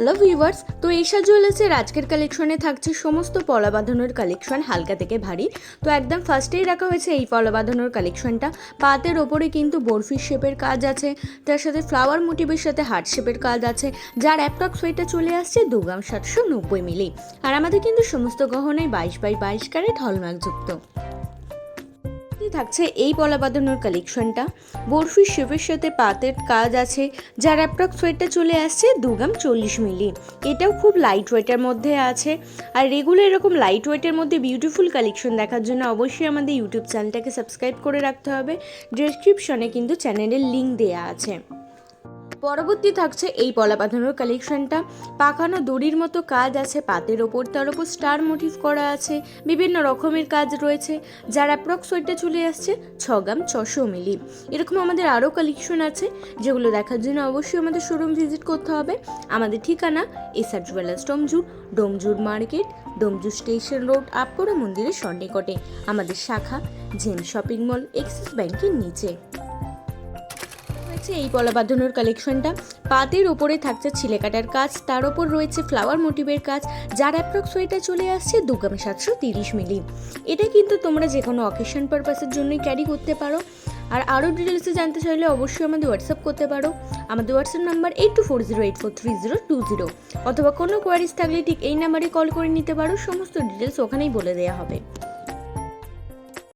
Hello viewers, তো এশা জুয়েলার্সের আজকের কালেকশনে থাকছে সমস্ত পলা বাঁধানোর কালেকশন হালকা থেকে ভারী। তো একদম ফার্স্টেই রাখা হয়েছে এই পলা বাঁধানোর কালেকশনটা। পাতের ওপরে কিন্তু বরফির শেপের কাজ আছে, তার সাথে ফ্লাওয়ার মোটিভের সাথে হার্ট শেপের কাজ আছে, যার অ্যাপ্রক্স ওয়েটটা চলে আসছে 2 গ্রাম 790 মিলি। আর আমাদের কিন্তু সমস্ত গহনায় 22x22 ক্যারেট হলমার্কযুক্ত থাকছে এই পলা বাঁধানোর কালেকশনটা। বরফির শেপের সাথে পাতের কাজ আছে, যার অ্যাপ্রক্স ওয়েটটা চলে আসছে 2 গ্রাম 40 মিলি। এটাও খুব লাইট ওয়েটের মধ্যে আছে। আর রেগুলার এরকম লাইট ওয়েটের মধ্যে বিউটিফুল কালেকশন দেখার জন্য অবশ্যই আমাদের ইউটিউব চ্যানেলটাকে সাবস্ক্রাইব করে রাখতে হবে। ডেসক্রিপশনে কিন্তু চ্যানেলের লিঙ্ক দেওয়া আছে। পরবর্তী থাকছে এই পলা বাঁধানোর কালেকশনটা। পাকানো দড়ির মতো কাজ আছে পাতের ওপর, তার ওপর স্টার মোটিভ করা আছে, বিভিন্ন রকমের কাজ রয়েছে, যার অ্যাপ্রক্স ওয়েটটা চলে আসছে 6 গ্রাম 600 মিলি। এরকম আমাদের আরও কালেকশন আছে, যেগুলো দেখার জন্য অবশ্যই আমাদের শোরুম ভিজিট করতে হবে। আমাদের ঠিকানা SR jewellers Domjur market, Domjur station road, আপকোড়া মন্দিরের সন্নিকটে। আমাদের শাখা জেম শপিং মল, এক্সিস ব্যাংকের নিচে। এই পলা বাঁধানোর কালেকশনটা পাতের ওপরে থাকছে ছিলে কাটার কাজ, তার ওপর রয়েছে ফ্লাওয়ার মোটিভের কাজ, যার অ্যাপ্রক্স ওয়েটটা চলে আসছে 2 গ্রাম 730 মিলি। এটা কিন্তু তোমরা যে কোনো অকেশন পারপাসের জন্যই ক্যারি করতে পারো। আর আরও ডিটেলসে জানতে চাইলে অবশ্যই আমাদের হোয়াটসঅ্যাপ করতে পারো। আমাদের হোয়াটসঅ্যাপ নাম্বার 8240843020, অথবা কোনো কোয়ারিজ থাকলে ঠিক এই নাম্বারে কল করে নিতে পারো। সমস্ত ডিটেলস ওখানেই বলে দেওয়া হবে।